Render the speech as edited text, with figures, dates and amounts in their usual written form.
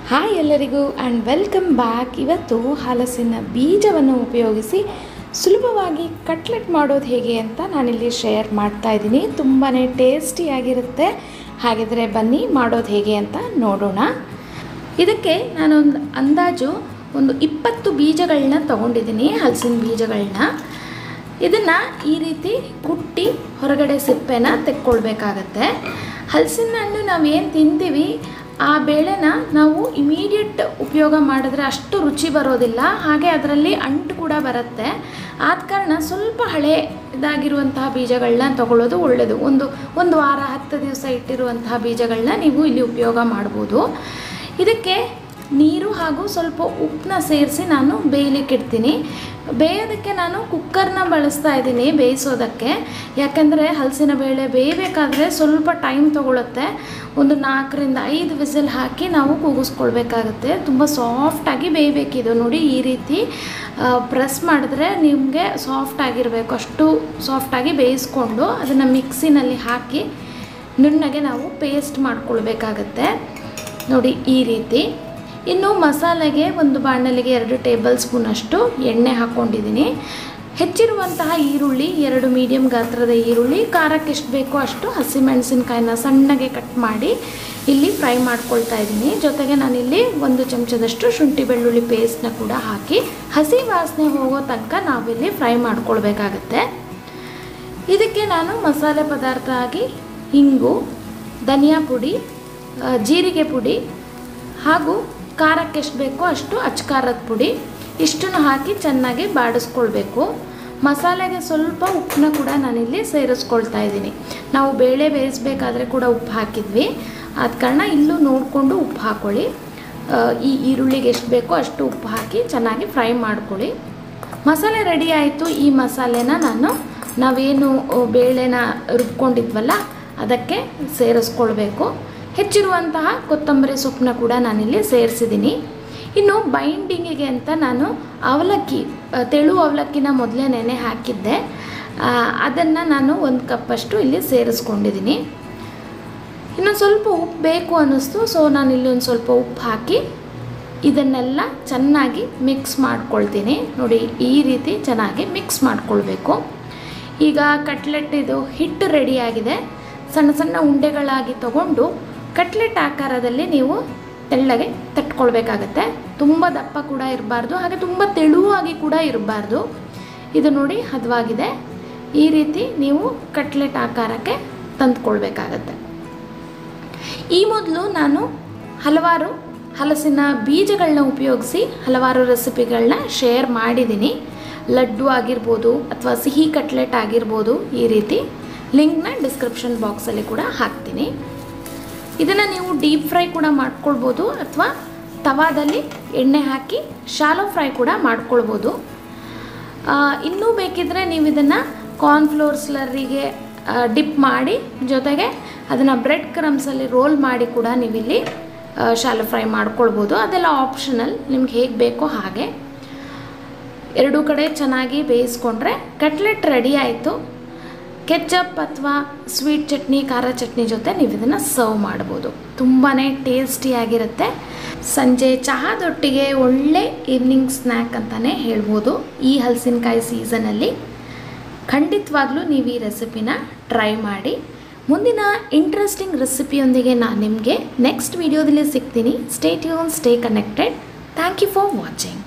Hi ಎಲ್ಲರಿಗೂ and welcome back. ಇವತ್ತು ಹಲಸಿನ ಬೀಜವನ್ನು ಉಪಯೋಗಿಸಿ ಸುಲಭವಾಗಿ ಕಟ್ಲೆಟ್ ಮಾಡೋದು ಹೇಗೆ ಅಂತ ನಾನಿಲ್ಲಿ ಶೇರ್ ಮಾಡ್ತಾ ಇದ್ದೀನಿ. ತುಂಬಾ ಟೇಸ್ಟಿಯಾಗಿರುತ್ತೆ. ಹಾಗಿದ್ರೆ ಬನ್ನಿ ಮಾಡೋದು ಹೇಗೆ ಅಂತ ನೋಡೋಣ. ಇದಕ್ಕೆ ನಾನೊಂದು ಅಂದಾಜು 20 ಬೀಜಗಳನ್ನ ತೊಗೊಂಡಿದ್ದೀನಿ, ಹಲಸಿನ ಬೀಜಗಳನ್ನ. ಇದನ್ನು ಈ ರೀತಿ ಕುಟ್ಟಿ ಹೊರಗಡೆ ಸಿಪ್ಪೆನ ತೆಕ್ಕೊಳ್ಬೇಕಾಗತ್ತೆ. ಹಲಸಿನ ಹಣ್ಣು ನಾವೇನು ತಿಂತೀವಿ ಆ ಬೇಳೆನ ನಾವು ಇಮಿಡಿಯೇಟ್ ಉಪಯೋಗ ಮಾಡಿದ್ರೆ ಅಷ್ಟು ರುಚಿ ಬರೋದಿಲ್ಲ, ಹಾಗೆ ಅದರಲ್ಲಿ ಅಂಟು ಕೂಡ ಬರುತ್ತೆ. ಆದ ಕಾರಣ ಸ್ವಲ್ಪ ಹಳೆದಾಗಿರುವಂತಹ ಬೀಜಗಳನ್ನ ತಗೊಳ್ಳೋದು ಒಳ್ಳೆಯದು. ಒಂದು ವಾರ 10 ದಿವಸ ಇಟ್ಟಿರುವಂತಹ ಬೀಜಗಳನ್ನ ನೀವು ಇಲ್ಲಿ ಉಪಯೋಗ ಮಾಡ್ಬೋದು. ಇದಕ್ಕೆ ನೀರು ಹಾಗೂ ಸ್ವಲ್ಪ ಉಪ್ಪನ್ನ ಸೇರಿಸಿ ನಾನು ಬೇಯಲಿಕ್ಕೆ ಇಡ್ತೀನಿ. ಬೇಯೋದಕ್ಕೆ ನಾನು ಕುಕ್ಕರ್ನ ಬಳಸ್ತಾ ಇದ್ದೀನಿ ಬೇಯಿಸೋದಕ್ಕೆ. ಯಾಕೆಂದರೆ ಹಲಸಿನ ಬೇಳೆ ಬೇಯಬೇಕಾದ್ರೆ ಸ್ವಲ್ಪ ಟೈಮ್ ತೊಗೊಳುತ್ತೆ. 4 ರಿಂದ 5 ವಿಸಿಲ್ ಹಾಕಿ ನಾವು ಕೂಗಿಸ್ಕೊಳ್ಬೇಕಾಗುತ್ತೆ. ತುಂಬ ಸಾಫ್ಟಾಗಿ ಬೇಯಬೇಕಿದು. ನೋಡಿ, ಈ ರೀತಿ ಪ್ರೆಸ್ ಮಾಡಿದ್ರೆ ನಿಮಗೆ ಸಾಫ್ಟಾಗಿರಬೇಕು. ಅಷ್ಟು ಸಾಫ್ಟಾಗಿ ಬೇಯಿಸ್ಕೊಂಡು ಅದನ್ನು ಮಿಕ್ಸಿನಲ್ಲಿ ಹಾಕಿ ನುಣ್ಣಗೆ ನಾವು ಪೇಸ್ಟ್ ಮಾಡ್ಕೊಳ್ಬೇಕಾಗತ್ತೆ. ನೋಡಿ, ಈ ರೀತಿ. ಇನ್ನು ಮಸಾಲೆಗೆ ಒಂದು ಬಾಣಲೆಗೆ 2 ಟೇಬಲ್ ಸ್ಪೂನ್ ಅಷ್ಟು ಎಣ್ಣೆ ಹಾಕ್ಕೊಂಡಿದ್ದೀನಿ. ಹೆಚ್ಚಿರುವಂತಹ ಈರುಳ್ಳಿ, 2 ಮೀಡಿಯಮ್ ಗಾತ್ರದ ಈರುಳ್ಳಿ, ಖಾರಕ್ಕೆ ಎಷ್ಟು ಬೇಕೋ ಅಷ್ಟು ಹಸಿಮೆಣಸಿನ್ಕಾಯಿನ ಸಣ್ಣಗೆ ಕಟ್ ಮಾಡಿ ಇಲ್ಲಿ ಫ್ರೈ ಮಾಡ್ಕೊಳ್ತಾ ಇದ್ದೀನಿ. ಜೊತೆಗೆ ನಾನಿಲ್ಲಿ 1 ಚಮಚದಷ್ಟು ಶುಂಠಿ ಬೆಳ್ಳುಳ್ಳಿ ಪೇಸ್ಟ್ನ ಕೂಡ ಹಾಕಿ ಹಸಿ ವಾಸನೆ ಹೋಗೋ ತನಕ ನಾವಿಲ್ಲಿ ಫ್ರೈ ಮಾಡ್ಕೊಳ್ಬೇಕಾಗತ್ತೆ. ಇದಕ್ಕೆ ನಾನು ಮಸಾಲೆ ಪದಾರ್ಥ ಆಗಿ ಹಿಂಗು, ಧನಿಯಾ ಪುಡಿ, ಜೀರಿಗೆ ಪುಡಿ ಹಾಗೂ ಖಾರಕ್ಕೆ ಎಷ್ಟು ಬೇಕೋ ಅಷ್ಟು ಅಚ್ಚಕಾರದ ಪುಡಿ ಇಷ್ಟನ್ನು ಹಾಕಿ ಚೆನ್ನಾಗಿ ಬಾಡಿಸ್ಕೊಳ್ಬೇಕು. ಮಸಾಲೆಗೆ ಸ್ವಲ್ಪ ಉಪ್ಪನ್ನ ಕೂಡ ನಾನಿಲ್ಲಿ ಸೇರಿಸ್ಕೊಳ್ತಾ ಇದ್ದೀನಿ. ನಾವು ಬೇಳೆ ಬೇಯಿಸಬೇಕಾದ್ರೆ ಕೂಡ ಉಪ್ಪು ಹಾಕಿದ್ವಿ, ಆದ ಕಾರಣ ಇಲ್ಲೂ ನೋಡಿಕೊಂಡು ಉಪ್ಪು ಹಾಕ್ಕೊಳ್ಳಿ. ಈ ಈರುಳ್ಳಿಗೆ ಎಷ್ಟು ಬೇಕೋ ಅಷ್ಟು ಉಪ್ಪು ಹಾಕಿ ಚೆನ್ನಾಗಿ ಫ್ರೈ ಮಾಡ್ಕೊಳ್ಳಿ. ಮಸಾಲೆ ರೆಡಿ ಆಯಿತು. ಈ ಮಸಾಲೆನ ನಾವೇನು ಬೇಳೆನ ರುಬ್ಕೊಂಡಿದ್ವಲ್ಲ ಅದಕ್ಕೆ ಸೇರಿಸ್ಕೊಳ್ಬೇಕು. ಹೆಚ್ಚಿರುವಂತಹ ಕೊತ್ತಂಬರಿ ಸೊಪ್ಪನ್ನ ಕೂಡ ನಾನಿಲ್ಲಿ ಸೇರಿಸಿದ್ದೀನಿ. ಇನ್ನು ಬೈಂಡಿಂಗಿಗೆ ಅಂತ ನಾನು ಅವಲಕ್ಕಿ, ತೆಳು ಅವಲಕ್ಕಿನ ಮೊದಲೇ ನೆನೆ ಹಾಕಿದ್ದೆ. ಅದನ್ನು ನಾನು 1 ಕಪ್ಪಷ್ಟು ಇಲ್ಲಿ ಸೇರಿಸ್ಕೊಂಡಿದ್ದೀನಿ. ಇನ್ನು ಸ್ವಲ್ಪ ಉಪ್ಪು ಬೇಕು ಅನ್ನಿಸ್ತು, ಸೊ ನಾನಿಲ್ಲಿ ಒಂದು ಸ್ವಲ್ಪ ಉಪ್ಪು ಹಾಕಿ ಇದನ್ನೆಲ್ಲ ಚೆನ್ನಾಗಿ ಮಿಕ್ಸ್ ಮಾಡ್ಕೊಳ್ತೀನಿ. ನೋಡಿ, ಈ ರೀತಿ ಚೆನ್ನಾಗಿ ಮಿಕ್ಸ್ ಮಾಡ್ಕೊಳ್ಬೇಕು. ಈಗ ಕಟ್ಲೆಟ್ ಇದು ಹಿಟ್ಟು ರೆಡಿಯಾಗಿದೆ. ಸಣ್ಣ ಸಣ್ಣ ಉಂಡೆಗಳಾಗಿ ತಗೊಂಡು ಕಟ್ಲೆಟ್ ಆಕಾರದಲ್ಲಿ ನೀವು ತೆಳ್ಳಗೆ ತಟ್ಕೊಳ್ಬೇಕಾಗತ್ತೆ. ತುಂಬ ದಪ್ಪ ಕೂಡ ಇರಬಾರ್ದು, ಹಾಗೆ ತುಂಬ ತೆಳುವಾಗಿ ಕೂಡ ಇರಬಾರ್ದು. ಇದು ನೋಡಿ ಹದವಾಗಿದೆ. ಈ ರೀತಿ ನೀವು ಕಟ್ಲೆಟ್ ಆಕಾರಕ್ಕೆ ತಂದುಕೊಳ್ಬೇಕಾಗತ್ತೆ. ಈ ಮೊದಲು ನಾನು ಹಲವಾರು ಹಲಸಿನ ಬೀಜಗಳನ್ನ ಉಪಯೋಗಿಸಿ ಹಲವಾರು ರೆಸಿಪಿಗಳನ್ನ ಶೇರ್ ಮಾಡಿದ್ದೀನಿ. ಲಡ್ಡು ಆಗಿರ್ಬೋದು ಅಥವಾ ಸಿಹಿ ಕಟ್ಲೆಟ್ ಆಗಿರ್ಬೋದು. ಈ ರೀತಿ ಲಿಂಕ್ನ ಡಿಸ್ಕ್ರಿಪ್ಷನ್ ಬಾಕ್ಸಲ್ಲಿ ಕೂಡ ಹಾಕ್ತೀನಿ. ಇದನ್ನು ನೀವು ಡೀಪ್ ಫ್ರೈ ಕೂಡ ಮಾಡ್ಕೊಳ್ಬೋದು ಅಥವಾ ತವಾದಲ್ಲಿ ಎಣ್ಣೆ ಹಾಕಿ ಶಾಲೋ ಫ್ರೈ ಕೂಡ ಮಾಡ್ಕೊಳ್ಬೋದು. ಇನ್ನೂ ಬೇಕಿದ್ದರೆ ನೀವು ಇದನ್ನು ಕಾರ್ನ್ಫ್ಲೋರ್ ಸ್ಲರ್ರಿಗೆ ಡಿಪ್ ಮಾಡಿ ಜೊತೆಗೆ ಅದನ್ನು ಬ್ರೆಡ್ ಕ್ರಮ್ಸಲ್ಲಿ ರೋಲ್ ಮಾಡಿ ಕೂಡ ನೀವಿಲ್ಲಿ ಶಾಲೋ ಫ್ರೈ ಮಾಡ್ಕೊಳ್ಬೋದು. ಅದೆಲ್ಲ ಆಪ್ಷನಲ್, ನಿಮ್ಗೆ ಹೇಗೆ ಬೇಕೋ ಹಾಗೆ. 2 ಕಡೆ ಚೆನ್ನಾಗಿ ಬೇಯಿಸ್ಕೊಂಡ್ರೆ ಕಟ್ಲೆಟ್ ರೆಡಿ ಆಯಿತು. ಕೆಚಪ್ ಅಥವಾ ಸ್ವೀಟ್ ಚಟ್ನಿ, ಖಾರ ಚಟ್ನಿ ಜೊತೆ ನೀವು ಇದನ್ನು ಸರ್ವ್ ಮಾಡ್ಬೋದು. ತುಂಬಾ ಟೇಸ್ಟಿಯಾಗಿರುತ್ತೆ. ಸಂಜೆ ಚಹಾದೊಟ್ಟಿಗೆ ಒಳ್ಳೆ ಈವ್ನಿಂಗ್ ಸ್ನ್ಯಾಕ್ ಅಂತಲೇ ಹೇಳ್ಬೋದು. ಈ ಹಲಸಿನಕಾಯಿ ಸೀಸನಲ್ಲಿ ಖಂಡಿತವಾಗ್ಲೂ ನೀವು ಈ ರೆಸಿಪಿನ ಟ್ರೈ ಮಾಡಿ. ಮುಂದಿನ ಇಂಟ್ರೆಸ್ಟಿಂಗ್ ರೆಸಿಪಿಯೊಂದಿಗೆ ನಾನು ನಿಮಗೆ ನೆಕ್ಸ್ಟ್ ವಿಡಿಯೋದಲ್ಲಿ ಸಿಗ್ತೀನಿ. Stay tune, stay connected. Thank you for watching.